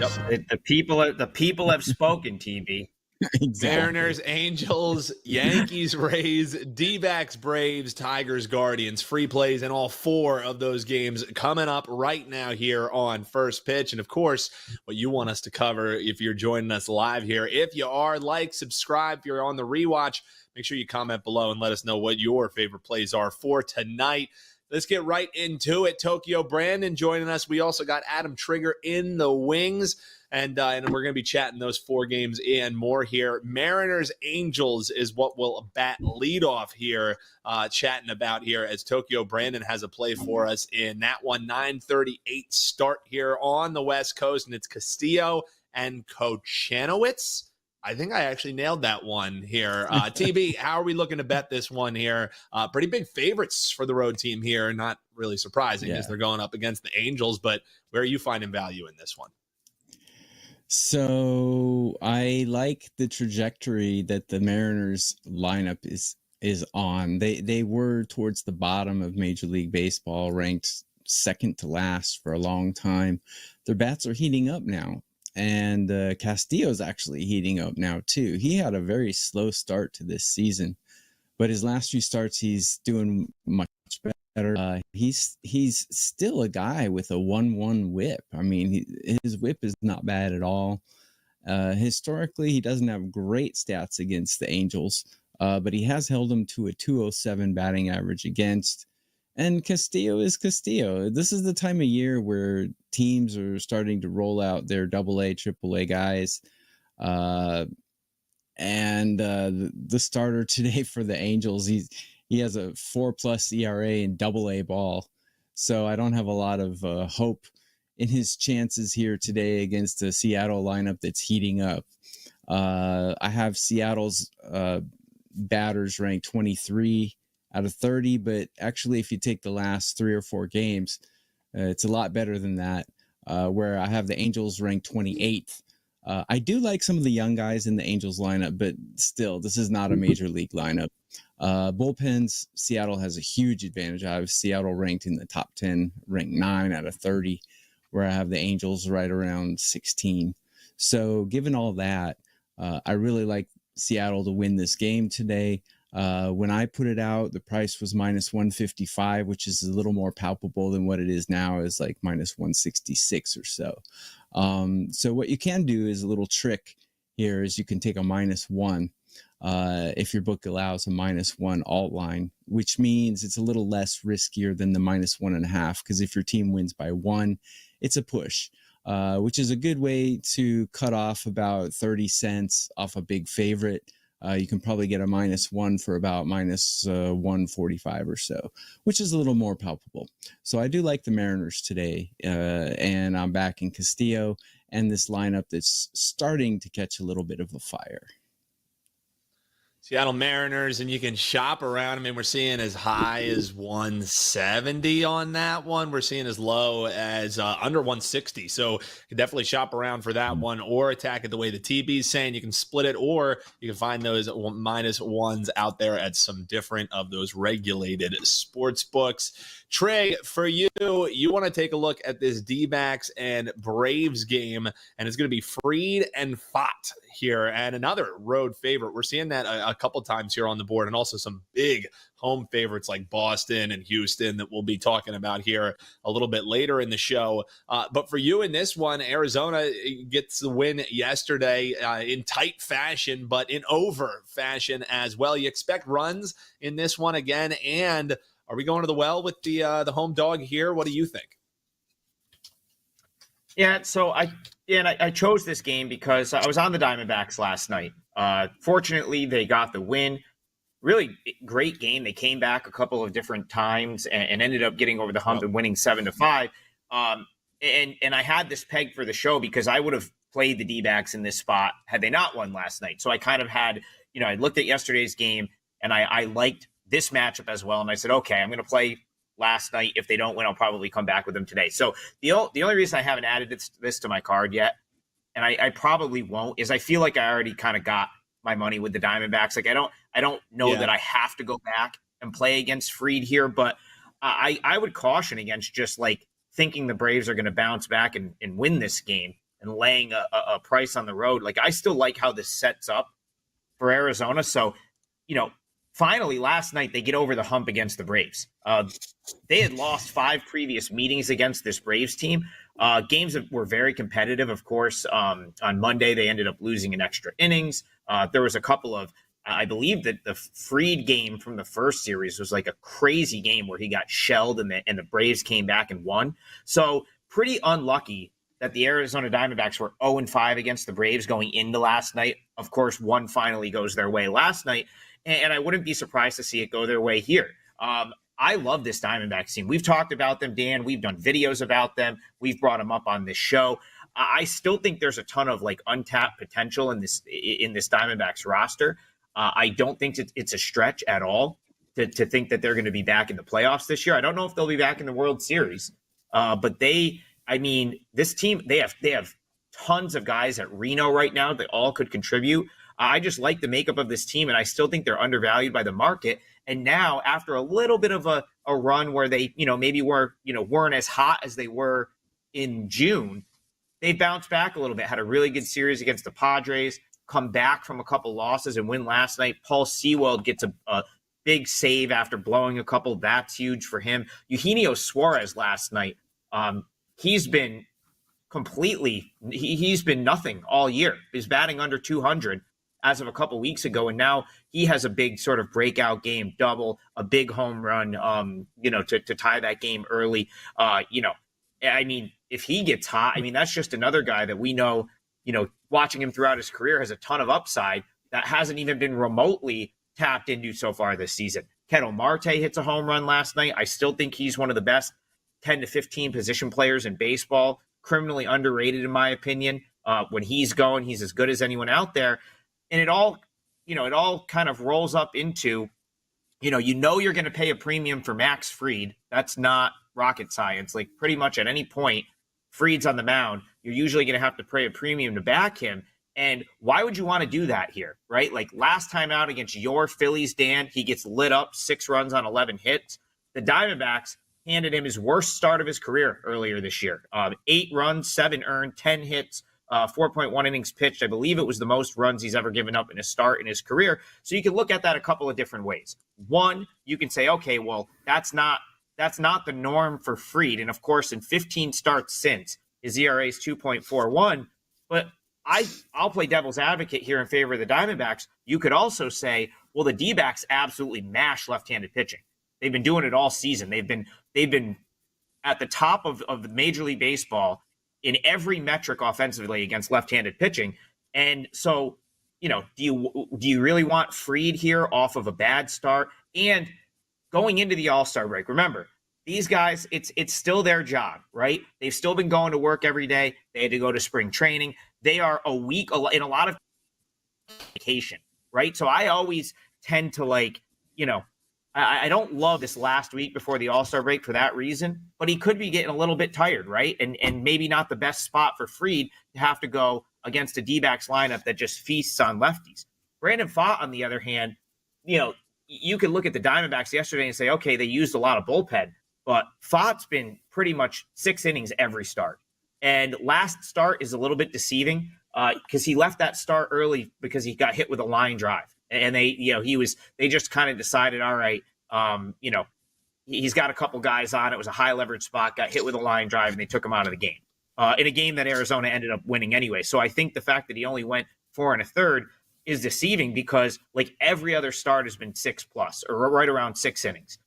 Yep. The people have spoken, TB. Exactly. Mariners, Angels, Yankees, Rays, D-backs, Braves, Tigers, Guardians. Free plays in all 4 of those games coming up right now here on First Pitch. And, of course, what you want us to cover if you're joining us live here. If you are, like, subscribe. If you're on the rewatch, make sure you comment below and let us know what your favorite plays are for tonight. Let's get right into it. Tokyo Brandon joining us. We also got Adam Trigger in the wings. And we're going to be chatting those 4 games and more here. Mariners Angels is what we'll bat lead off here, chatting about here as Tokyo Brandon has a play for us in that one. 9:38 start here on the West Coast, and it's Castillo and Kochanowicz. I think I actually nailed that one here. TB, how are we looking to bet this one here? Pretty big favorites for the road team here. Not really surprising as they're going up against the Angels, but where are you finding value in this one? So I like the trajectory that the Mariners lineup is on. They were towards the bottom of Major League Baseball, ranked second to last for a long time. Their bats are heating up now, and Castillo's actually heating up now too. He had a very slow start to this season, but his last few starts he's doing much better. He's still a guy with a 1-1 whip. I mean, his whip is not bad at all. Historically, he doesn't have great stats against the Angels, but he has held them to a 207 batting average against. And Castillo is Castillo. This is the time of year where teams are starting to roll out their AA, AAA guys. And the starter today for the Angels, he has a 4+ ERA in AA ball. So I don't have a lot of hope in his chances here today against a Seattle lineup that's heating up. I have Seattle's batters ranked 23 out of 30, but actually if you take the last 3 or 4 games, it's a lot better than that, where I have the Angels ranked 28th. I do like some of the young guys in the Angels lineup, but still, this is not a major league lineup. Bullpens, Seattle has a huge advantage. I have Seattle ranked in the top 10, ranked 9 out of 30, where I have the Angels right around 16. So given all that, I really like Seattle to win this game today. When I put it out, the price was -155, which is a little more palpable than what it is now, is like -166 or so. So what you can do is a little trick here is you can take a -1 if your book allows a -1 alt line, which means it's a little less riskier than the -1.5, because if your team wins by 1, it's a push, which is a good way to cut off about 30 cents off a big favorite. You can probably get a -1 for about -145 or so, which is a little more palpable. So I do like the Mariners today, and I'm backing Castillo and this lineup that's starting to catch a little bit of a fire. Seattle Mariners, and you can shop around. I mean, we're seeing as high as 170 on that one. We're seeing as low as under 160. So you can definitely shop around for that one, or attack it the way the TB's saying. You can split it, or you can find those -1s out there at some different of those regulated sports books. Trey, for you want to take a look at this D-backs and Braves game, and it's going to be Fried and Fott here, and another road favorite. We're seeing that a couple times here on the board, and also some big home favorites like Boston and Houston that we'll be talking about here a little bit later in the show. But for you in this one, Arizona gets the win yesterday in tight fashion, but in over fashion as well. You expect runs in this one again, and are we going to the well with the home dog here? What do you think? Yeah, so I chose this game because I was on the Diamondbacks last night. Fortunately, they got the win. Really great game. They came back a couple of different times and ended up getting over the hump and winning 7-5. And I had this pegged for the show because I would have played the D-backs in this spot had they not won last night. So I kind of had, I looked at yesterday's game and I liked this matchup as well. And I said, okay, I'm going to play last night. If they don't win, I'll probably come back with them today. So the only reason I haven't added this to my card yet, and I probably won't, is I feel like I already kind of got my money with the Diamondbacks. Like I don't know that I have to go back and play against Fried here, but I would caution against just like thinking the Braves are going to bounce back and win this game and laying a price on the road. Like, I still like how this sets up for Arizona. So, finally last night they get over the hump against the Braves. They had lost 5 previous meetings against this Braves team. Games that were very competitive. Of course, on Monday they ended up losing in extra innings. There was a couple of, I believe that the Fried game from the first series was like a crazy game where he got shelled and the Braves came back and won. So pretty unlucky that the Arizona Diamondbacks were 0-5 against the Braves going into last night. Of course, one finally goes their way last night, and I wouldn't be surprised to see it go their way here. I love this Diamondbacks team. We've talked about them, Dan. We've done videos about them. We've brought them up on this show. I still think there's a ton of like untapped potential in this Diamondbacks roster. I don't think it's a stretch at all to think that they're going to be back in the playoffs this year. I don't know if they'll be back in the World Series, but this team, they have tons of guys at Reno right now that all could contribute. I just like the makeup of this team, and I still think they're undervalued by the market. And now, after a little bit of a run where they, maybe weren't as hot as they were in June, they bounced back a little bit, had a really good series against the Padres, come back from a couple losses and win last night. Paul Sewald gets a big save after blowing a couple. That's huge for him. Eugenio Suarez last night, he's been he's been nothing all year. He's batting under 200 as of a couple weeks ago, and now he has a big sort of breakout game, double, a big home run, to tie that game early. If he gets hot, that's just another guy that we know, watching him throughout his career has a ton of upside that hasn't even been remotely tapped into so far this season. Ketel Marte hits a home run last night. I still think he's one of the best 10 to 15 position players in baseball, criminally underrated in my opinion. When he's going, he's as good as anyone out there. And it all kind of rolls up into, you're going to pay a premium for Max Fried. That's not rocket science. Like, pretty much at any point, Fried's on the mound, you're usually going to have to pay a premium to back him. And why would you want to do that here, right? Like, last time out against your Phillies, Dan, he gets lit up, 6 runs on 11 hits. The Diamondbacks handed him his worst start of his career earlier this year. 8 runs, 7 earned, 10 hits, 4.1 innings pitched. I believe it was the most runs he's ever given up in a start in his career. So you can look at that a couple of different ways. One, you can say, okay, well, that's not the norm for Fried. And of course, in 15 starts since, his ERA is 2.41. But I'll play devil's advocate here in favor of the Diamondbacks. You could also say, well, the D-backs absolutely mash left-handed pitching. They've been doing it all season. They've been at the top of Major League Baseball in every metric offensively against left-handed pitching. And so, do you really want Fried here off of a bad start? And going into the All-Star break, remember, these guys, it's still their job, right? They've still been going to work every day. They had to go to spring training. They are a week in a lot of vacation, right? So I always tend to I don't love this last week before the All-Star break for that reason, but he could be getting a little bit tired, right? And maybe not the best spot for Fried to have to go against a D-backs lineup that just feasts on lefties. Brandon Pfaadt, on the other hand, you could look at the Diamondbacks yesterday and say, okay, they used a lot of bullpen, but Pfaadt's been pretty much 6 innings every start. And last start is a little bit deceiving because he left that start early because he got hit with a line drive. And they just kind of decided, all right, he's got a couple guys on. It was a high leverage spot, got hit with a line drive, and they took him out of the game in a game that Arizona ended up winning anyway. So I think the fact that he only went 4 1/3 is deceiving because like every other start has been 6+ or right around 6 innings.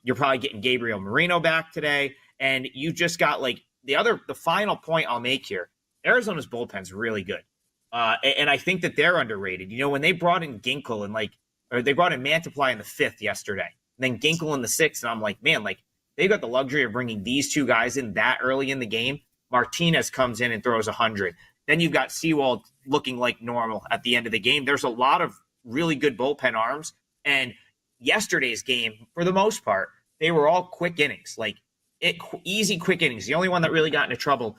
You're probably getting Gabriel Moreno back today, and you just got like the final point I'll make here. Arizona's bullpen's really good. And I think that they're underrated. When they brought in Ginkel they brought in Mantiply in the 5th yesterday, and then Ginkel in the 6th, and I'm like, man, like they got the luxury of bringing these 2 guys in that early in the game. Martinez comes in and throws 100. Then you've got Sewald looking like normal at the end of the game. There's a lot of really good bullpen arms, and yesterday's game, for the most part, they were all quick innings, easy quick innings. The only one that really got into trouble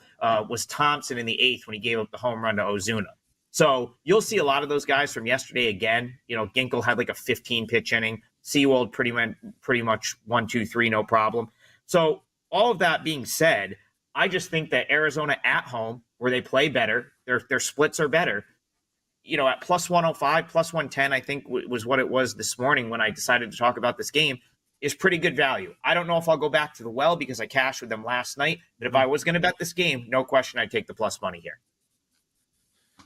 was Thompson in the 8th when he gave up the home run to Ozuna. So you'll see a lot of those guys from yesterday again. Ginkel had like a 15-pitch inning. Sewald pretty much 1, 2, 3, no problem. So all of that being said, I just think that Arizona at home, where they play better. Their splits are better. At plus 105, plus 110, I think was what it was this morning when I decided to talk about this game, is pretty good value. I don't know if I'll go back to the well because I cashed with them last night, but if I was going to bet this game, no question I'd take the plus money here.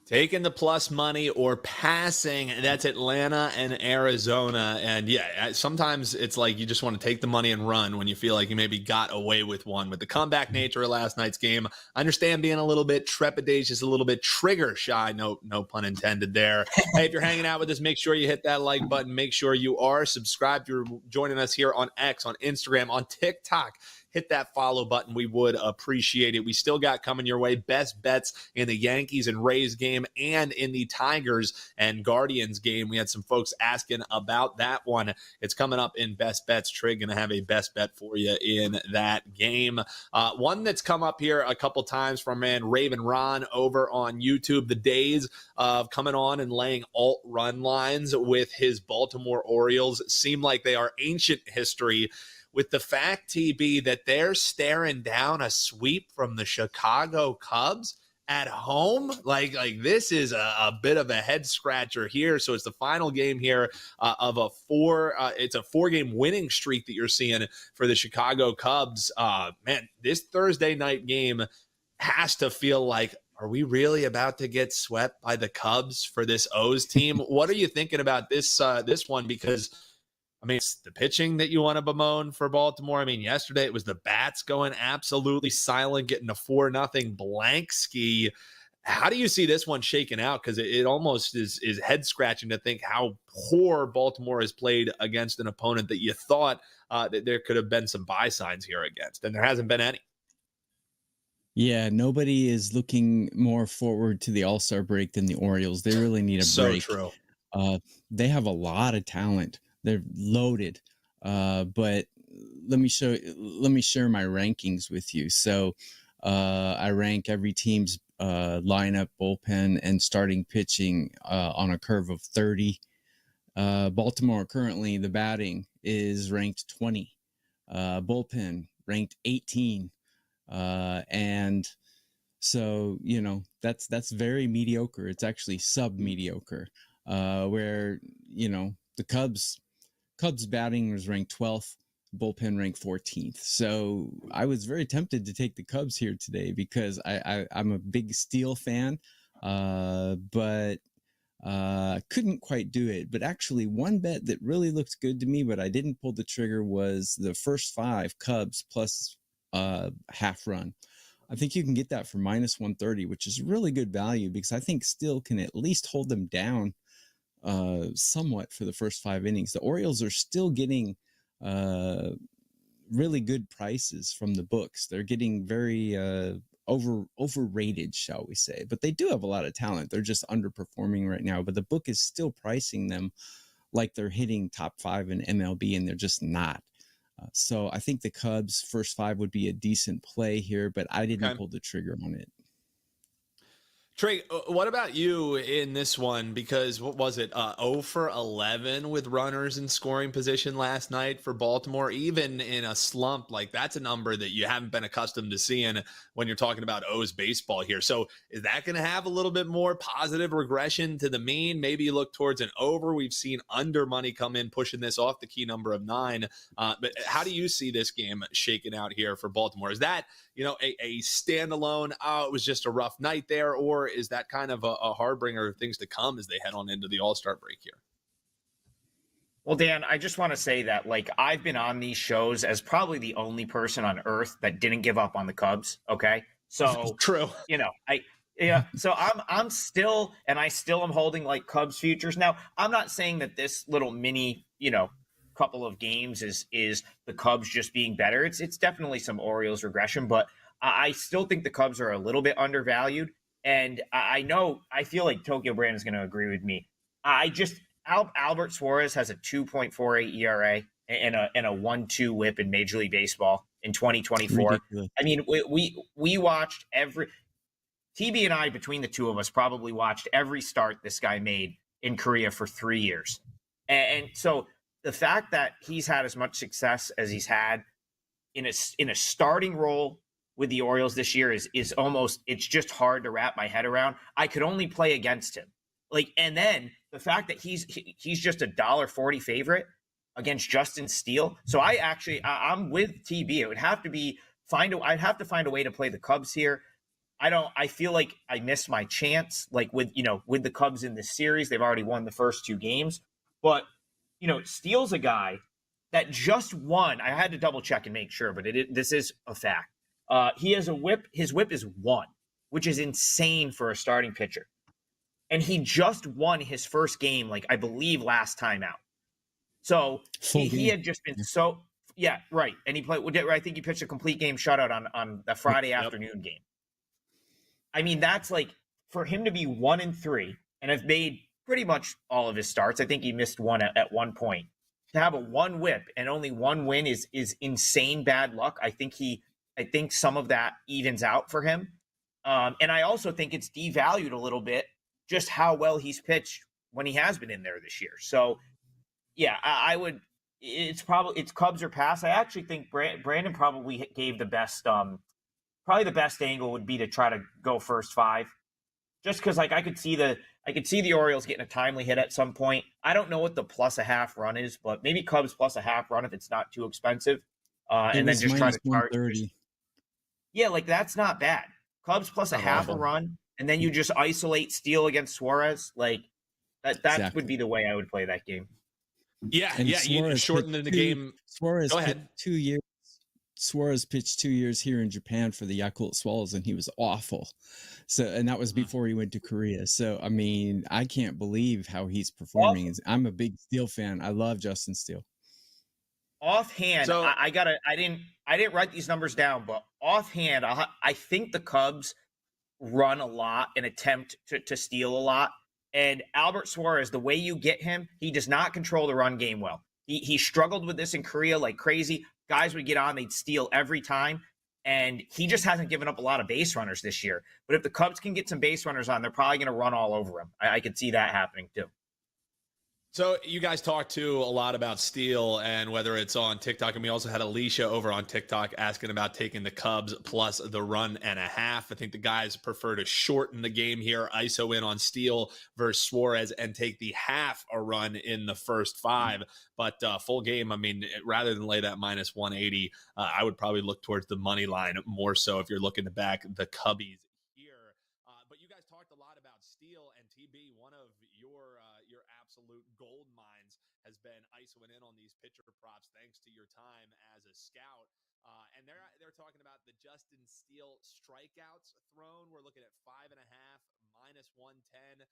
Taking the plus money or passing, that's Atlanta and Arizona. And yeah, sometimes it's like you just want to take the money and run when you feel like you maybe got away with one. With the comeback nature of last night's game, I understand being a little bit trepidatious, a little bit trigger shy, no pun intended there. Hey, if you're hanging out with us, make sure you hit that like button. Make sure you are subscribed. You're joining us here on X, on Instagram, on TikTok. Hit that follow button. We would appreciate it. We still got coming your way best bets in the Yankees and Rays game and in the Tigers and Guardians game. We had some folks asking about that one. It's coming up in best bets. Trig going to have a best bet for you in that game. One that's come up here a couple times from Raven Ron over on YouTube. The days of coming on and laying alt run lines with his Baltimore Orioles seem like they are ancient history, with the fact, TB, that they're staring down a sweep from the Chicago Cubs at home. Like this is a bit of a head scratcher here. So it's the final game here of it's a 4-game winning streak that you're seeing for the Chicago Cubs. Man, this Thursday night game has to feel like, are we really about to get swept by the Cubs for this O's team? What are you thinking about this one? Because I mean, it's the pitching that you want to bemoan for Baltimore. I mean, yesterday it was the bats going absolutely silent, getting a 4-0 blank ski. How do you see this one shaking out? Because it almost is head scratching to think how poor Baltimore has played against an opponent that you thought that there could have been some buy signs here against, and there hasn't been any. Yeah, nobody is looking more forward to the All-Star break than the Orioles. They really need a break. So true. They have a lot of talent. They're loaded, but let me share my rankings with you. So I rank every team's lineup, bullpen, and starting pitching on a curve of 30. Baltimore currently, the batting is ranked 20, bullpen ranked 18, and so that's very mediocre. It's actually sub-mediocre, where the Cubs batting was ranked 12th, bullpen ranked 14th. So I was very tempted to take the Cubs here today because I'm a big Steele fan, but couldn't quite do it. But actually, one bet that really looked good to me, but I didn't pull the trigger, was the first 5 Cubs plus half run. I think you can get that for minus 130, which is really good value because I think Steele can at least hold them down somewhat for the first 5 innings. The Orioles are still getting really good prices from the books. They're getting very overrated, shall we say, but they do have a lot of talent. They're just underperforming right now, but the book is still pricing them like they're hitting top 5 in MLB, and they're just not. So I think the Cubs first 5 would be a decent play here, but I didn't pull the trigger on it. Trey, what about you in this one? Because what was it? 0 for 11 with runners in scoring position last night for Baltimore. Even in a slump, like that's a number that you haven't been accustomed to seeing when you're talking about O's baseball here. So is that going to have a little bit more positive regression to the mean? Maybe you look towards an over. We've seen under money come in, pushing this off the key number of 9. But how do you see this game shaking out here for Baltimore? Is that, a standalone, it was just a rough night there, or is that kind of a harbinger of things to come as they head on into the All-Star break here? Well, Dan, I just want to say that, I've been on these shows as probably the only person on earth that didn't give up on the Cubs. Okay. So true. So I'm still, and I still am holding Cubs futures. Now, I'm not saying that this little mini, couple of games is the Cubs just being better. It's definitely some Orioles regression, but I still think the Cubs are a little bit undervalued. And I feel like Tokyo Brand is going to agree with me. Albert Suarez has a 2.48 ERA and a 1.2 WHIP in Major League Baseball in 2024. Ridiculous. I mean, we watched TB and I, between the two of us, probably watched every start this guy made in Korea for 3 years. And so the fact that he's had as much success as he's had in a starting role with the Orioles this year is almost, it's just hard to wrap my head around. I could only play against him. Like, and then the fact that he's just $1.40 favorite against Justin Steele. So I'm with TB. It would have to be I'd have to find a way to play the Cubs here. I feel like I missed my chance, like with the Cubs in this series. They've already won the first two games. But, Steele's a guy that just won. I had to double check and make sure, but this is a fact. He has a whip. His whip is 1, which is insane for a starting pitcher. And he just won his first game, like I believe last time out. So he had just been yeah, right. And he played. I think he pitched a complete game shutout on the Friday afternoon game. I mean, that's like for him to be 1-3 and have made pretty much all of his starts. I think he missed one at one point. To have a 1 whip and only 1 win is insane bad luck. I think some of that evens out for him. And I also think it's devalued a little bit just how well he's pitched when he has been in there this year. So, yeah, I would. It's Cubs or pass. I actually think Brandon probably gave the best. Probably the best angle would be to try to go first 5, just because like I could see the Orioles getting a timely hit at some point. I don't know what the +0.5 run is, but maybe Cubs +0.5 run if it's not too expensive, and then just try to charge. Yeah, like that's not bad. Cubs +0.5 a run, and then you just isolate Steele against Suarez. Like that exactly. Would be the way I would play that game. Yeah, and yeah, you shorten the game. Suarez Go ahead. 2 years. Suarez pitched 2 years here in Japan for the Yakult Swallows, and he was awful. So, and that was before he went to Korea. So, I mean, I can't believe how he's performing. I'm a big Steele fan. I love Justin Steele. Offhand, so, I didn't write these numbers down, but offhand, I think the Cubs run a lot and attempt to steal a lot. And Albert Suarez, the way you get him, he does not control the run game well. He struggled with this in Korea like crazy. Guys would get on, they'd steal every time. And he just hasn't given up a lot of base runners this year. But if the Cubs can get some base runners on, they're probably going to run all over him. I could see that happening too. So you guys talked a lot about Steele and whether it's on TikTok, and we also had Alicia over on TikTok asking about taking the Cubs plus the 1.5. I think the guys prefer to shorten the game here, ISO in on Steele versus Suarez, and take the half a run in the first 5. But full game, I mean, rather than lay that -180, I would probably look towards the money line more so if you're looking to back the Cubbies here. But you guys talked a lot about Steele, and TB, one of your absolute gold mines has been ISOing in on these pitcher props thanks to your time as a scout. And they're talking about the Justin Steele strikeouts thrown. We're looking at 5.5, -110.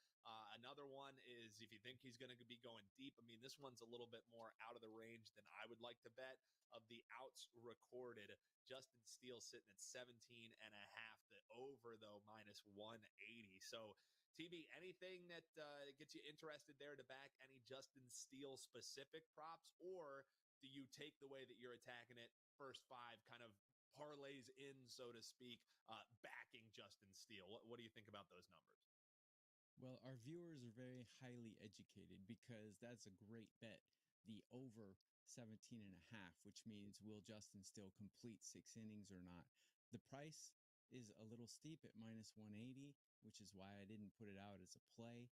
Another one is if you think he's going to be going deep. I mean, this one's a little bit more out of the range than I would like to bet. Of the outs recorded, Justin Steele sitting at 17.5. The over, though, -180. So, TB, anything that gets you interested there to back any Justin Steele specific props, or do you take the way that you're attacking it, first 5 kind of parlays in, so to speak, backing Justin Steele? What do you think about those numbers? Well, our viewers are very highly educated because that's a great bet. The over 17.5, which means will Justin Steele complete 6 innings or not? The price is a little steep at -180, which is why I didn't put it out as a play.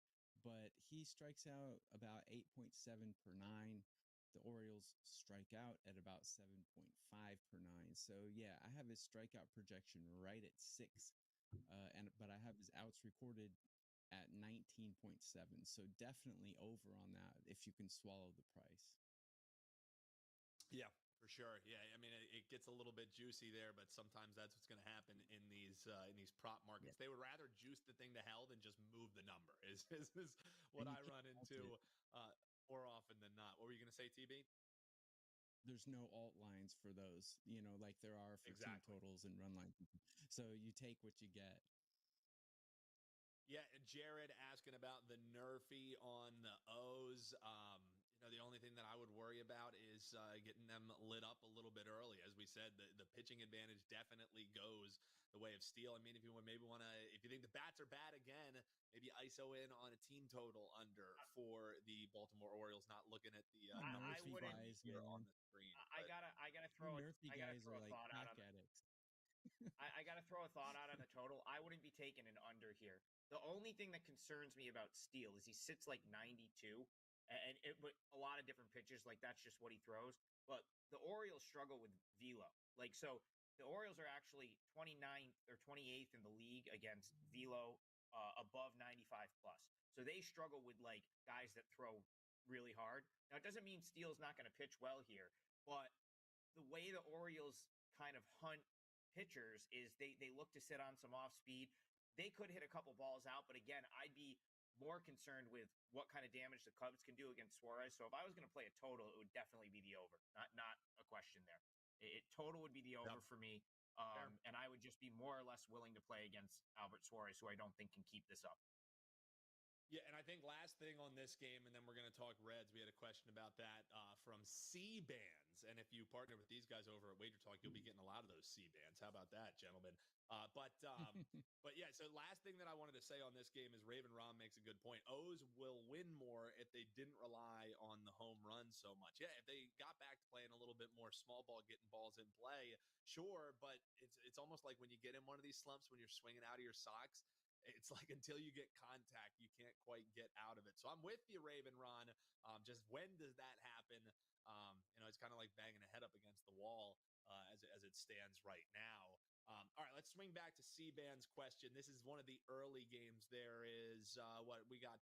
But he strikes out about 8.7 per 9. The Orioles strike out at about 7.5 per 9. So, yeah, I have his strikeout projection right at 6. But I have his outs recorded at 19.7. So definitely over on that if you can swallow the price. Yeah, for sure. Yeah, I mean, it gets a little bit juicy there, but sometimes that's what's going to happen in these prop markets. Yeah. They would rather juice the thing to hell than just move the number. Is what I run into more often than not. What were you going to say, TB? There's no alt lines for those, like there are for team totals and run lines. So you take what you get. Yeah, Jared asking about the Nerfy on the O's. The only thing that I would worry about is getting them lit up a little bit early. As we said, the pitching advantage definitely goes the way of Steele. I mean, if you think the bats are bad again, maybe ISO in on a team total under for the Baltimore Orioles. Not looking at the Nerfy guys here on the screen. I gotta throw a like thought out on addicts. I got to throw a thought out on the total. I wouldn't be taking an under here. The only thing that concerns me about Steele is he sits like 92, and but a lot of different pitches, like that's just what he throws. But the Orioles struggle with velo. Like, so the Orioles are actually 29th or 28th in the league against velo above 95 plus. So they struggle with like guys that throw really hard. Now, it doesn't mean Steele's not going to pitch well here, but the way the Orioles kind of hunt pitchers is they look to sit on some off speed. They could hit a couple balls out, but again, I'd be more concerned with what kind of damage the Cubs can do against Suarez. So if I was going to play a total, it would definitely be the over. Not a question there. Total would be the over for me. And I would just be more or less willing to play against Albert Suarez, who I don't think can keep this up. Yeah, and I think last thing on this game, and then we're going to talk Reds. We had a question about that from C-Bands. And if you partner with these guys over at WagerTalk, you'll be getting a lot of those C-Bands. How about that, gentlemen? But yeah, so last thing that I wanted to say on this game is Raven Rom makes a good point. O's will win more if they didn't rely on the home run so much. Yeah, if they got back to playing a little bit more small ball, getting balls in play, sure. But it's almost like when you get in one of these slumps when you're swinging out of your socks, it's like until you get contact, you can't quite get out of it. So I'm with you, Raven Ron. Just when does that happen? It's kind of like banging a head up against the wall as it stands right now. All right, let's swing back to C-Band's question. This is one of the early games. There is we got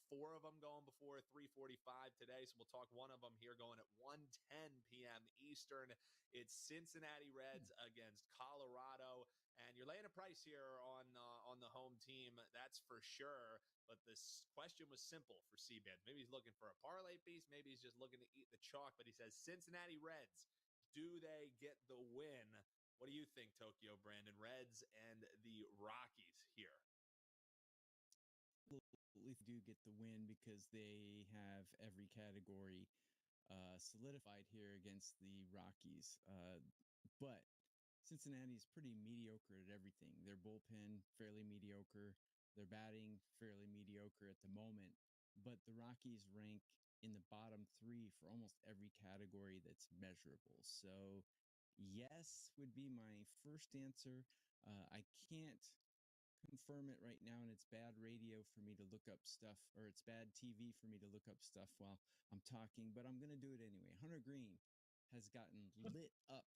4 of them going before 3:45 today. So we'll talk one of them here going at 1:10 p.m. Eastern. It's Cincinnati Reds against Colorado. And you're laying a price here on the home team, that's for sure. But this question was simple for C-Band. Maybe he's looking for a parlay piece. Maybe he's just looking to eat the chalk. But he says, Cincinnati Reds, do they get the win? What do you think, Tokyo Brandon? Reds and the Rockies here. They do get the win because they have every category solidified here against the Rockies. But Cincinnati is pretty mediocre at everything. Their bullpen, fairly mediocre. Their batting, fairly mediocre at the moment. But the Rockies rank in the bottom 3 for almost every category that's measurable. So yes would be my first answer. I can't confirm it right now, and it's bad radio for me to look up stuff, or it's bad TV for me to look up stuff while I'm talking, but I'm going to do it anyway. Hunter Green has gotten lit up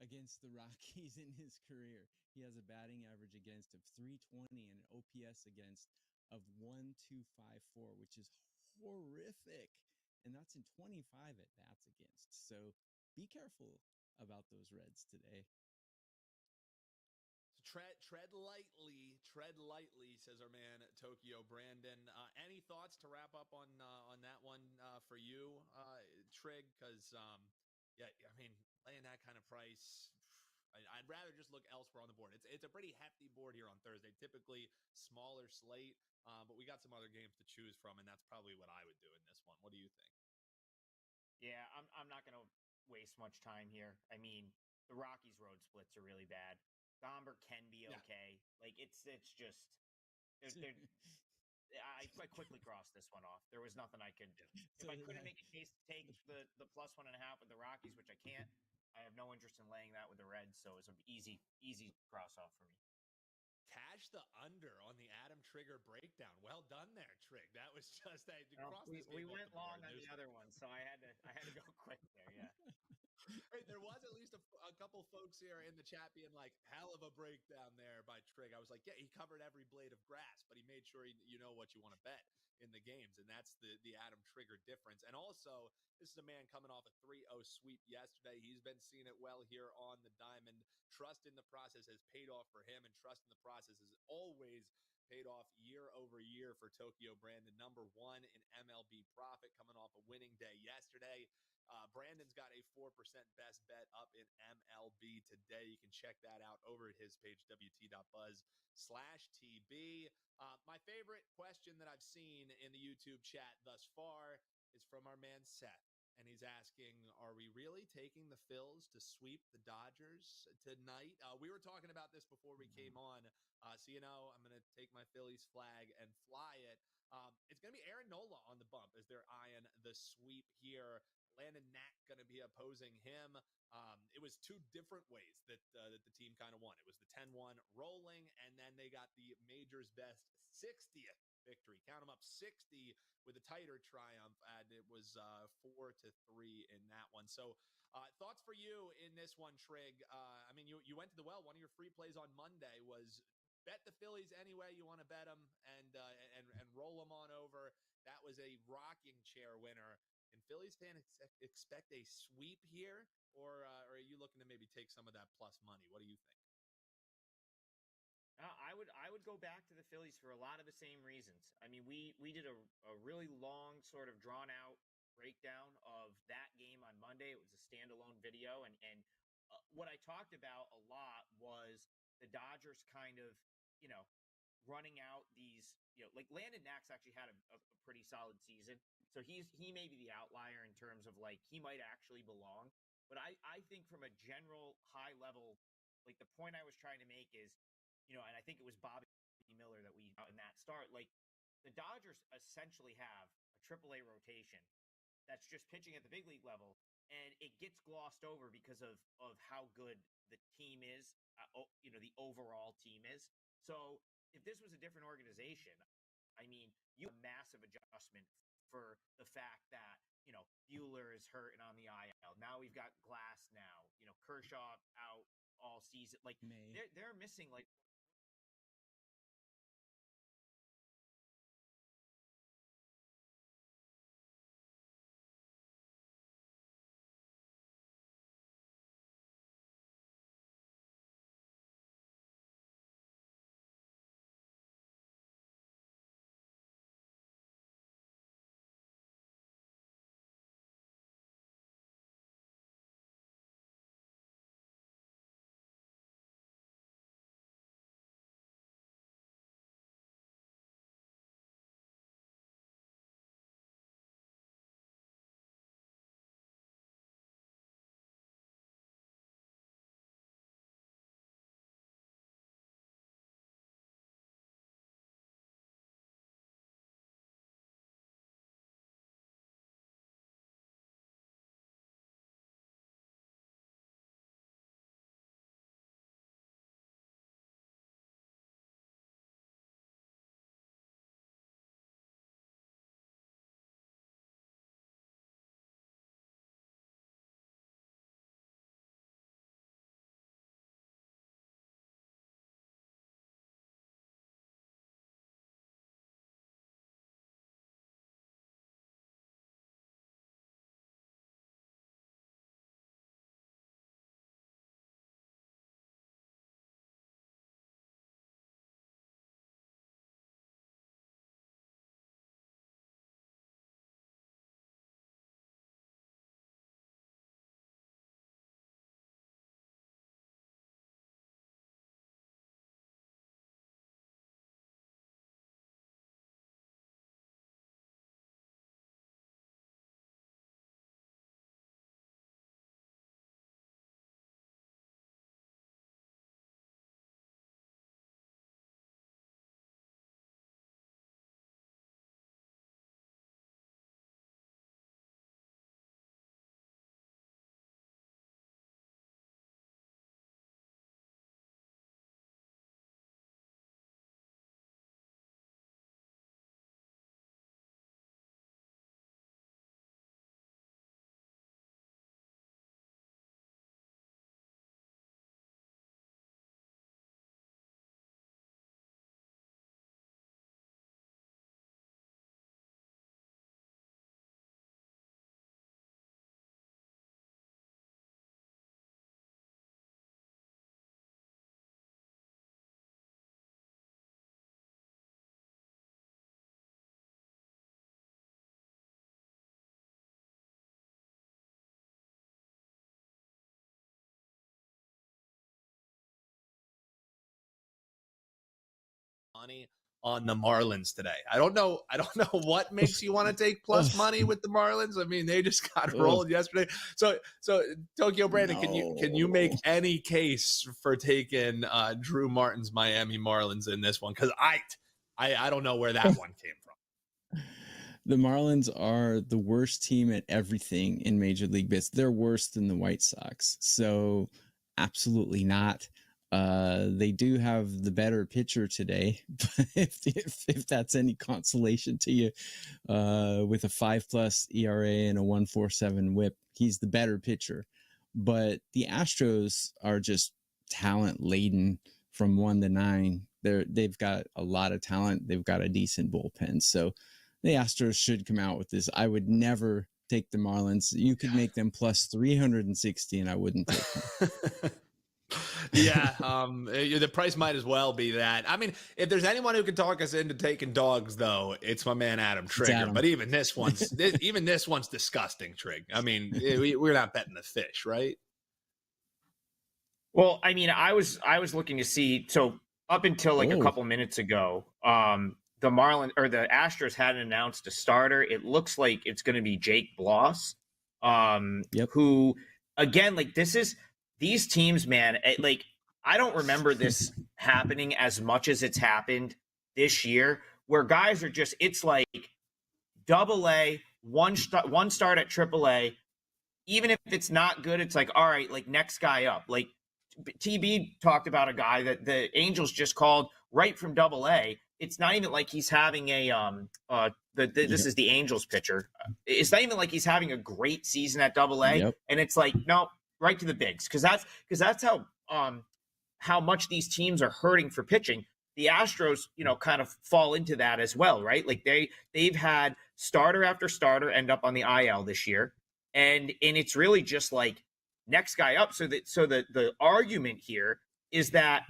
against the Rockies in his career. He has a batting average against of 320 and an OPS against of 1,254, which is horrific. And that's in 25 at bats against. So be careful about those Reds today. So tread lightly, says our man Tokyo Brandon. Any thoughts to wrap up on that one for you, Trig? Because yeah, I mean, laying that kind of price, I'd rather just look elsewhere on the board. It's a pretty hefty board here on Thursday. Typically smaller slate, but we got some other games to choose from, and that's probably what I would do in this one. What do you think? Yeah, I'm not going to waste much time here. I mean, the Rockies road splits are really bad. Gomber can be okay. Yeah. Like it's just I quickly crossed this one off. There was nothing I could do. If I couldn't make a case to take the +1.5 with the Rockies, which I can't, I have no interest in laying that with the Reds. So it's an easy cross off for me. Cash the under on the Adam Trigger breakdown. Well done there, Trig. That was just we went long on the other one, so I had to go quick there. Yeah. Hey, there was at least a couple folks here in the chat being like, hell of a breakdown there by Trig. I was like, yeah, he covered every blade of grass, but he made sure you know what you want to bet in the games. And that's the Adam Trigger difference. And also, this is a man coming off a 3-0 sweep yesterday. He's been seeing it well here on the diamond. Trust in the process has paid off for him, and trust in the process has always paid off year over year for Tokyo Brandon. #1 in MLB profit coming off a winning day yesterday. Brandon's got a 4% best bet up in MLB today. You can check that out over at his page, wt.buzz/TB. My favorite question that I've seen in the YouTube chat thus far is from our man Seth. And he's asking, are we really taking the Phils to sweep the Dodgers tonight? We were talking about this before we came on. So, I'm going to take my Phillies flag and fly it. It's going to be Aaron Nola on the bump as they're eyeing the sweep here. Landon Knack going to be opposing him. It was two different ways that the team kind of won. It was the 10-1 rolling, and then they got the major's best 60th victory. Count them up, 60 with a tighter triumph, and it was 4-3 in that one. So thoughts for you in this one, Trig? I mean, you went to the well. One of your free plays on Monday was bet the Phillies any way you want to bet them and roll them on over. That was a rocking chair winner. Can Phillies fans expect a sweep here, or are you looking to maybe take some of that plus money? What do you think? I would go back to the Phillies for a lot of the same reasons. I mean, we did a really long, sort of drawn out breakdown of that game on Monday. It was a standalone video, and what I talked about a lot was the Dodgers kind of, running out these, like Landon Knack's actually had a pretty solid season. So he may be the outlier in terms of like he might actually belong. But I think from a general high level, like the point I was trying to make is, and I think it was Bobby Miller that we in that start, like the Dodgers essentially have a AAA rotation that's just pitching at the big league level, and it gets glossed over because of how good the team is, the overall team is. So if this was a different organization, I mean, you have a massive adjustment for the fact that, Buehler is hurt and on the IL. Now we've got Glass now, Kershaw out all season. Like they're missing like Money on the Marlins today. I don't know what makes you want to take plus money with the Marlins. I mean, they just got rolled yesterday. So Tokyo Brandon, can you make any case for taking Drew Martin's Miami Marlins in this one? Because I don't know where that one came from. The Marlins are the worst team at everything in Major League Baseball. They're worse than the White Sox. So absolutely not. They do have the better pitcher today, but if that's any consolation to you, with a 5+ ERA and a 1.47 WHIP, he's the better pitcher. But the Astros are just talent laden from 1 to 9. They've got a lot of talent. They've got a decent bullpen. So the Astros should come out with this. I would never take the Marlins. You could make them plus 360 and I wouldn't take them. Yeah, the price might as well be that. I mean, if there's anyone who can talk us into taking dogs, though, it's my man Adam Trigger. Adam. But even this one's disgusting, Trig. I mean, we're not betting the fish, right? Well, I mean, I was looking to see. So up until like a couple minutes ago, the Astros hadn't announced a starter. It looks like it's going to be Jake Bloss, who, again, like these teams, man, like I don't remember this happening as much as it's happened this year, where guys are just, it's like AA, one start at AAA. Even if it's not good, it's like, all right, like next guy up. Like TB talked about a guy that the Angels just called right from AA. It's not even like he's having this is the Angels pitcher. It's not even like he's having a great season at AA. And it's like, no, right to the bigs. Cause that's how much these teams are hurting for pitching. The Astros, kind of fall into that as well, right? Like they've had starter after starter end up on the IL this year. And it's really just like next guy up. So the argument here is that,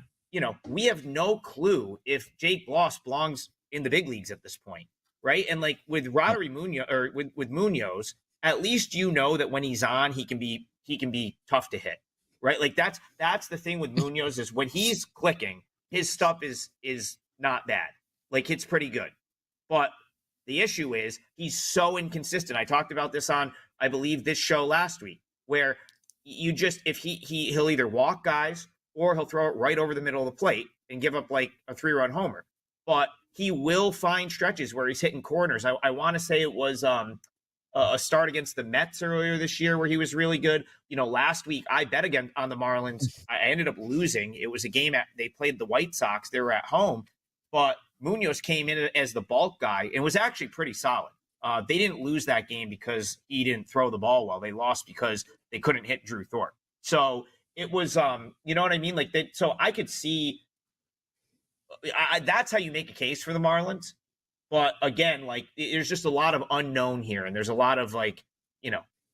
we have no clue if Jake Bloss belongs in the big leagues at this point, right? And like with Rodri Munoz or with Munoz, at least that when he's on, he can be tough to hit, right? Like that's the thing with Munoz is when he's clicking, his stuff is not bad. Like it's pretty good. But the issue is he's so inconsistent. I talked about this on, I believe, this show last week, where if he'll either walk guys or he'll throw it right over the middle of the plate and give up like a 3-run homer. But he will find stretches where he's hitting corners. I want to say it was a start against the Mets earlier this year where he was really good. Last week I bet again on the Marlins. I ended up losing. It was a game they played the White Sox. They were at home, but Munoz came in as the bulk guy and was actually pretty solid. They didn't lose that game because he didn't throw the ball well. They lost because they couldn't hit Drew Thorpe. So it was, you know what I mean? Like so I could see that's how you make a case for the Marlins. But again, like there's just a lot of unknown here. And there's a lot of like, you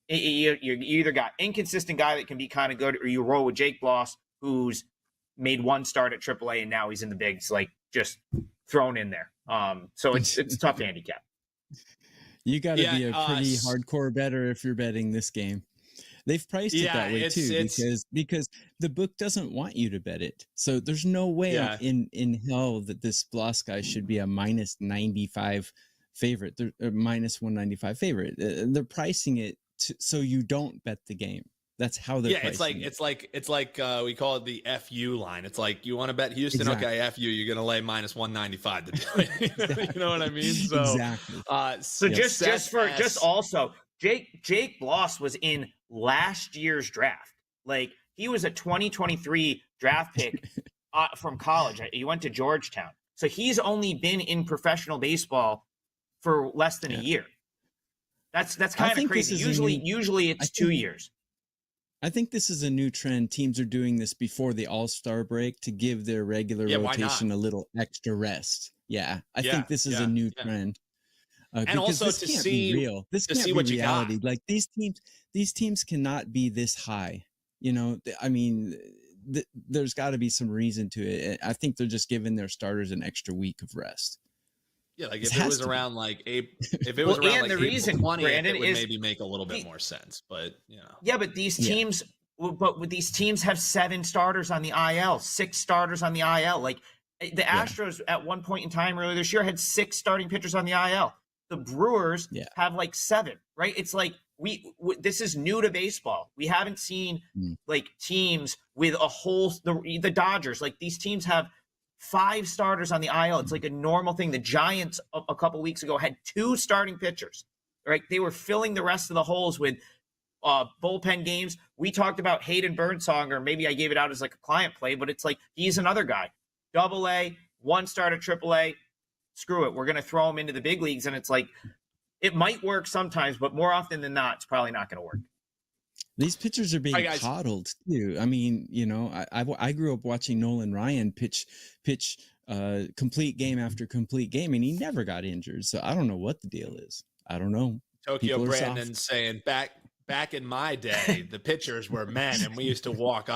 either got inconsistent guy that can be kind of good, or you roll with Jake Bloss, who's made one start at AAA and now he's in the bigs, like just thrown in there. So it's a tough handicap. You got to be a pretty hardcore bettor if you're betting this game. They've priced it that way too, because the book doesn't want you to bet it. So there's no way in hell that this Bloss guy should be a -95 favorite. They're a -195 favorite. They're pricing it so you don't bet the game. That's how they're pricing it. It's like we call it the FU line. It's like, you want to bet Houston? Exactly. Okay, FU, you're going to lay -195 to do it. You know what I mean? So, exactly. Also, Jake Bloss was in last year's draft. Like he was a 2023 draft pick from college. He went to Georgetown. So he's only been in professional baseball for less than a year. That's kind of crazy. Usually it's 2 years. I think this is a new trend. Teams are doing this before the All-Star break to give their regular rotation a little extra rest. Yeah, I think this is a new trend. And also this can't be real. This can't be reality. Like these teams cannot be this high. I mean, there's got to be some reason to it. I think they're just giving their starters an extra week of rest. Yeah, like if it was around like April, April 20th, it would maybe make a little bit more sense. But yeah, but these teams, these teams have 7 starters on the IL, 6 starters on the IL. Like the Astros at one point in time earlier this year had 6 starting pitchers on the IL. The Brewers have like 7, right? It's like this is new to baseball. We haven't seen like teams with a whole the Dodgers. Like these teams have 5 starters on the IL. It's like a normal thing. The Giants a couple weeks ago had 2 starting pitchers, right? They were filling the rest of the holes with bullpen games. We talked about Hayden Birdsong, or maybe I gave it out as like a client play, but it's like he's another guy. AA, 1 start at AAA. Screw it. We're going to throw him into the big leagues. And it's like, it might work sometimes, but more often than not, it's probably not going to work. These pitchers are being coddled too. I mean, you know, I grew up watching Nolan Ryan pitch complete game after complete game, and he never got injured. So I don't know what the deal is. I don't know. Tokyo Brandon saying back in my day, the pitchers were men, and we used to walk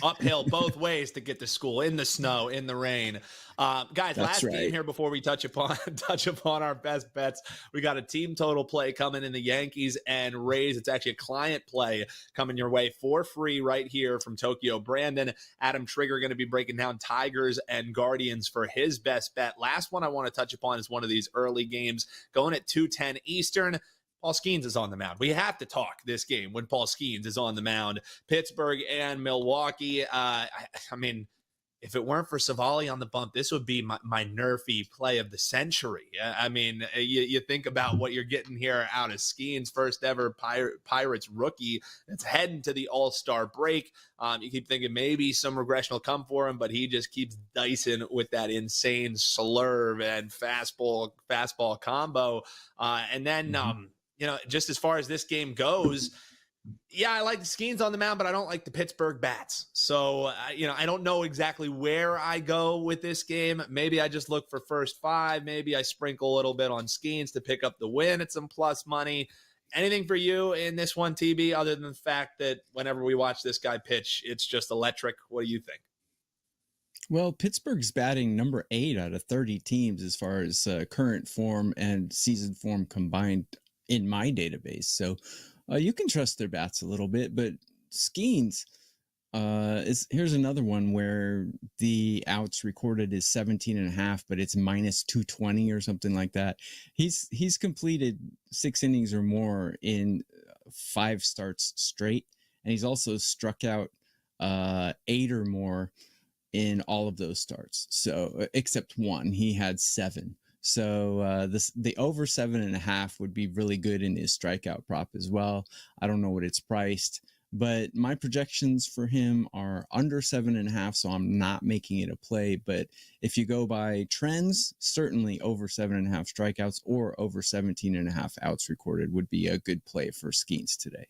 uphill both ways to get to school in the snow, in the rain. Guys, last game here before we touch upon our best bets. We got a team total play coming in the Yankees and Rays. It's actually a client play coming your way for free right here from Tokyo Brandon. Adam Trigger going to be breaking down Tigers and Guardians for his best bet. Last one I want to touch upon is one of these early games going at 2:10 Eastern. Paul Skeens is on the mound. We have to talk this game when Paul Skeens is on the mound. Pittsburgh and Milwaukee. I mean, if it weren't for Savali on the bump, this would be my nerfy play of the century. I mean, you think about what you're getting here out of Skeens, first ever Pirates rookie that's heading to the All-Star break. You keep thinking maybe some regression will come for him, but he just keeps dicing with that insane slurve and fastball combo. And then, you know, just as far as this game goes, yeah, I like the Skeens on the mound, but I don't like the Pittsburgh bats. So, you know, I don't know exactly where I go with this game. Maybe I just look for first 5. Maybe I sprinkle a little bit on Skeens to pick up the win at some plus money. Anything for you in this one, TB, other than the fact that whenever we watch this guy pitch, it's just electric? What do you think? Well, Pittsburgh's batting number 8 out of 30 teams as far as current form and season form combined in my database. So you can trust their bats a little bit, but Skeens here's another one where the outs recorded is 17.5, but it's minus 220 or something like that. He's completed 6 innings or more in 5 starts straight, and he's also struck out 8 or more in all of those starts. So except one, he had 7. So the over 7.5 would be really good in his strikeout prop as well. I don't know what it's priced, but my projections for him are under 7.5, so I'm not making it a play. But if you go by trends, certainly over 7.5 strikeouts or over 17.5 outs recorded would be a good play for Skeens today.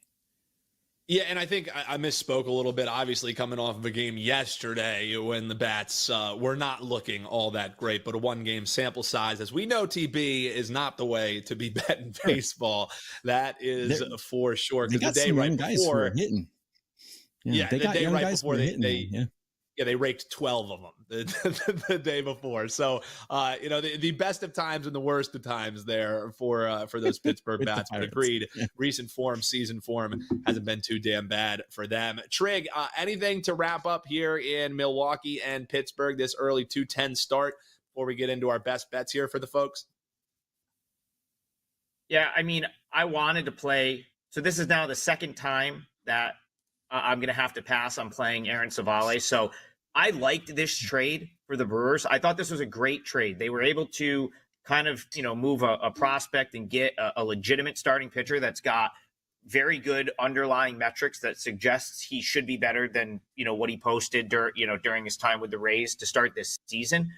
Yeah, and I think I misspoke a little bit, obviously coming off of a game yesterday when the bats were not looking all that great, but a 1-game sample size, as we know, TB, is not the way to be betting baseball. That is for sure. They got some young guys who are hitting. Yeah, they got young guys before they raked 12 of them the day before. So, you know, the best of times and the worst of times there for those Pittsburgh bats. But agreed, recent form, season form hasn't been too damn bad for them. Trig, anything to wrap up here in Milwaukee and Pittsburgh, this early 2:10 start before we get into our best bets here for the folks? Yeah, I mean, I wanted to play. So this is now the second time that I'm going to have to pass on playing Aaron Savale. So I liked this trade for the Brewers. I thought this was a great trade. They were able to kind of, you know, move a prospect and get a legitimate starting pitcher that's got very good underlying metrics that suggests he should be better than, you know, what he posted during his time with the Rays to start this season.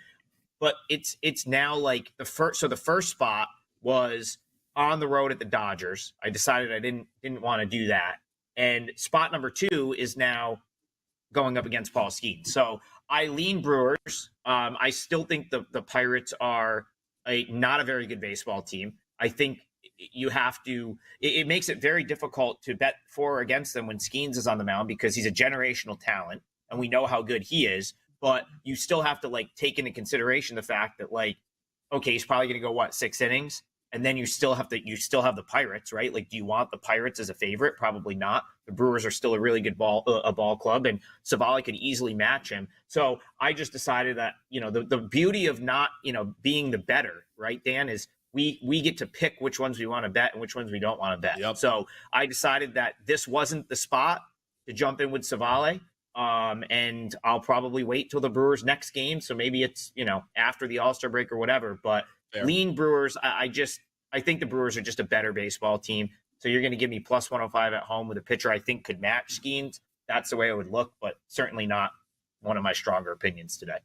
But it's now like the first spot was on the road at the Dodgers. I decided I didn't want to do that. And spot number 2 is now going up against Paul Skeens. So I lean Brewers. I still think the Pirates are not a very good baseball team. I think you have to – it makes it very difficult to bet for or against them when Skeens is on the mound because he's a generational talent, and we know how good he is. But you still have to, like, take into consideration the fact that, like, okay, he's probably going to go, 6 innings? And then you still have the Pirates, right? Like, do you want the Pirates as a favorite? Probably not. The Brewers are still a really good ball club, and Savali could easily match him. So I just decided that, you know, the beauty of not, you know, being the better, right, Dan, is we get to pick which ones we want to bet and which ones we don't want to bet. Yep. So I decided that this wasn't the spot to jump in with Savali. And I'll probably wait till the Brewers next game. So maybe it's, after the All-Star break or whatever, but Fair. lean Brewers. I think the Brewers are just a better baseball team. So you're going to give me plus 105 at home with a pitcher I think could match Skeens. That's the way it would look, but certainly not one of my stronger opinions today.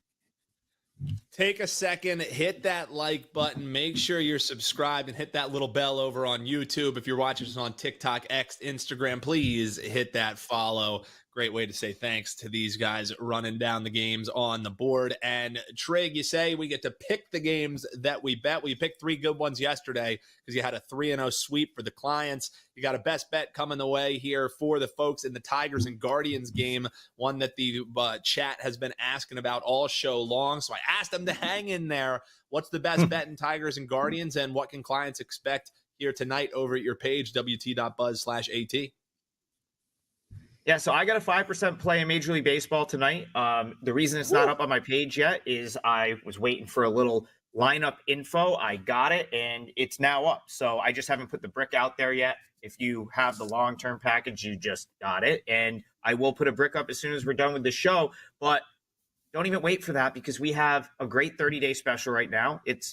Take a second, hit that like button, make sure you're subscribed, and hit that little bell over on YouTube. If you're watching us on TikTok, X, Instagram, please hit that follow. Great way to say thanks to these guys running down the games on the board. And Trig, you say we get to pick the games that we bet. We picked 3 good ones yesterday because you had a 3-0 sweep for the clients. You got a best bet coming the way here for the folks in the Tigers and Guardians game, one that the chat has been asking about all show long. So I asked them to hang in there. What's the best bet in Tigers and Guardians, and what can clients expect here tonight over at your page, wt.buzz/AT? Yeah, so I got a 5% play in Major League Baseball tonight. The reason it's not up on my page yet is I was waiting for a little lineup info. I got it, and it's now up. So I just haven't put the brick out there yet. If you have the long-term package, you just got it. And I will put a brick up as soon as we're done with the show. But don't even wait for that, because we have a great 30-day special right now. It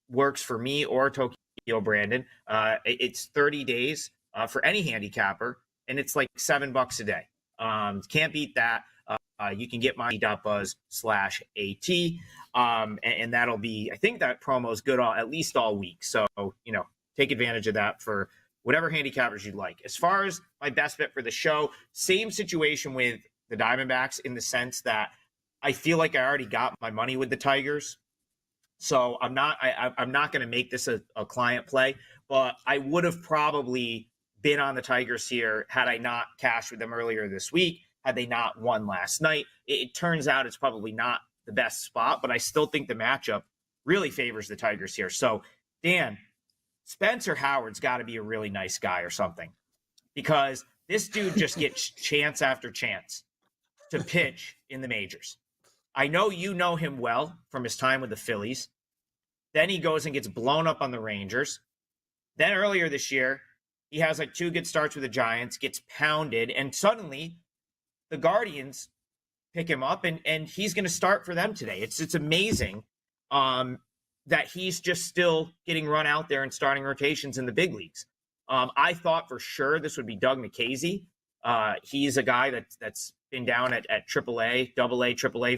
works for me or Tokyo Brandon. It's 30 days for any handicapper, and it's like $7 a day. Can't beat that. You can get my .buzz/AT, and that'll be, I think that promo is good at least all week. So, take advantage of that for whatever handicappers you'd like. As far as my best bet for the show, same situation with the Diamondbacks, in the sense that I feel like I already got my money with the Tigers. So I'm not going to make this a client play, but I would have probably been on the Tigers here had I not cashed with them earlier this week, had they not won last night. It turns out it's probably not the best spot, but I still think the matchup really favors the Tigers here. So, Dan, Spencer Howard's got to be a really nice guy or something, because this dude just gets chance after chance to pitch in the majors. I know you know him well from his time with the Phillies. Then he goes and gets blown up on the Rangers. Then earlier this year, he has like 2 good starts with the Giants, gets pounded, and suddenly the Guardians pick him up, and he's going to start for them today. It's amazing that he's just still getting run out there and starting rotations in the big leagues. I thought for sure this would be Doug Nikhazy. He's a guy that's been down at AAA, AA, AAA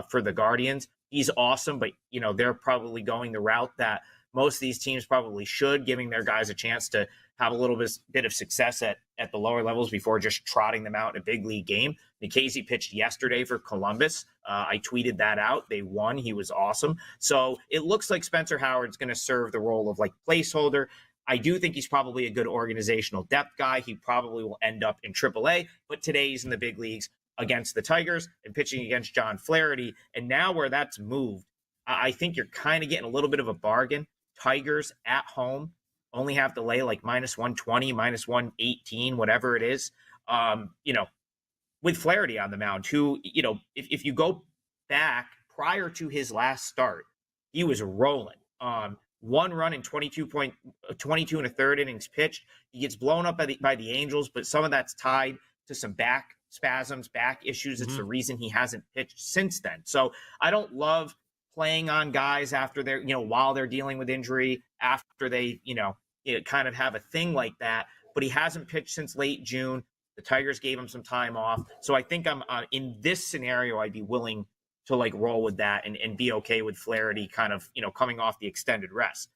for the Guardians. He's awesome, but they're probably going the route that most of these teams probably should, giving their guys a chance to have a little bit of success at the lower levels before just trotting them out in a big league game. Nikhazy pitched yesterday for Columbus. I tweeted that out. They won. He was awesome. So it looks like Spencer Howard's going to serve the role of like placeholder. I do think he's probably a good organizational depth guy. He probably will end up in AAA, but today he's in the big leagues against the Tigers and pitching against John Flaherty. And now where that's moved, I think you're kind of getting a little bit of a bargain. Tigers at home only have to lay like minus 120, minus 118, whatever it is. With Flaherty on the mound, who, if you go back prior to his last start, he was rolling. 1 run in 22 and a third innings pitched. He gets blown up by the Angels, but some of that's tied to some back spasms, back issues. It's the reason he hasn't pitched since then. So I don't love playing on guys after they're, while they're dealing with injury, after they, kind of have a thing like that. But he hasn't pitched since late June. The Tigers gave him some time off. So I think I'm in this scenario, I'd be willing to like roll with that and be okay with Flaherty kind of, coming off the extended rest.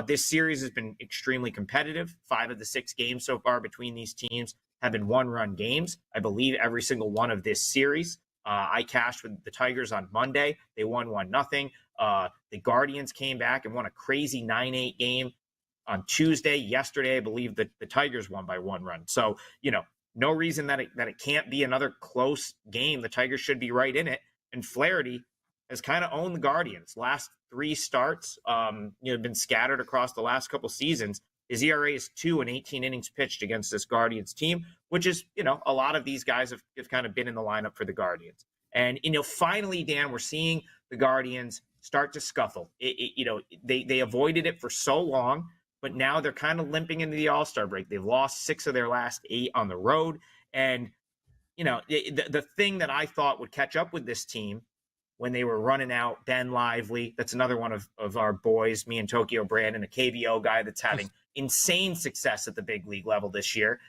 This series has been extremely competitive. 5 of the 6 games so far between these teams have been 1-run games. I believe every single one of this series. I cashed with the Tigers on Monday. They won 1-0. The Guardians came back and won a crazy 9-8 game on Tuesday. Yesterday, I believe that the Tigers won by 1 run. So, no reason that it can't be another close game. The Tigers should be right in it. And Flaherty has kind of owned the Guardians. Last 3 starts, been scattered across the last couple seasons. His ERA is 2 in 18 innings pitched against this Guardians team, which is, a lot of these guys have kind of been in the lineup for the Guardians. And, finally, Dan, we're seeing the Guardians start to scuffle. They avoided it for so long, but now they're kind of limping into the All-Star break. They've lost 6 of their last 8 on the road. And, the thing that I thought would catch up with this team when they were running out Ben Lively. That's another one of our boys, me and Tokyo Brandon, a KBO guy that's having insane success at the big league level this year.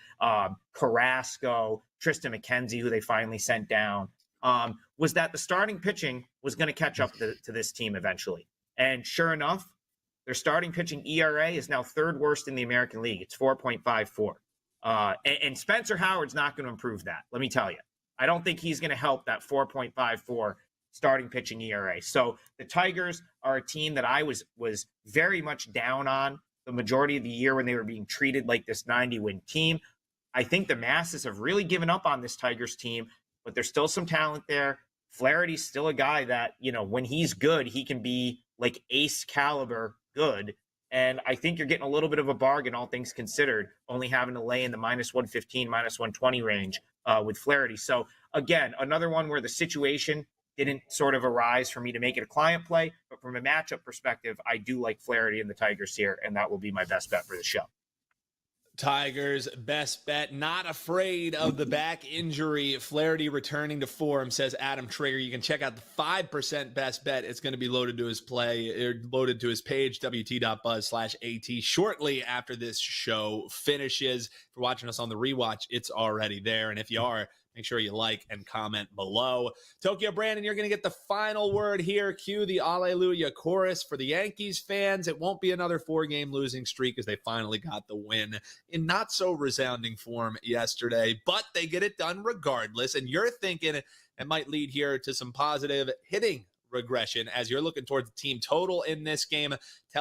Carrasco, Tristan McKenzie, who they finally sent down, was that the starting pitching was going to catch up to this team eventually. And sure enough, their starting pitching ERA is now third worst in the American League. It's 4.54. And Spencer Howard's not going to improve that, let me tell you. I don't think he's going to help that 4.54 starting pitching ERA. So the Tigers are a team that I was very much down on the majority of the year when they were being treated like this 90-win team. I think the masses have really given up on this Tigers team, but there's still some talent there. Flaherty's still a guy that, when he's good, he can be like ace caliber good. And I think you're getting a little bit of a bargain, all things considered, only having to lay in the minus 115, minus 120 range with Flaherty. So again, another one where the situation didn't sort of arise for me to make it a client play, but from a matchup perspective, I do like Flaherty and the Tigers here, and that will be my best bet for the show. Tigers best bet, not afraid of the back injury. Flaherty returning to form, says Adam Trigger. You can check out the 5% best bet. It's going to be loaded to his loaded to his page, wt.buzz/AT, shortly after this show finishes. If you're watching us on the rewatch, it's already there. And if you are, make sure you like and comment below. Tokyo Brandon, you're going to get the final word here. Cue the Alleluia chorus for the Yankees fans. It won't be another 4-game losing streak as they finally got the win in not so resounding form yesterday, but they get it done regardless. And you're thinking it might lead here to some positive hitting regression as you're looking towards the team total in this game. Tell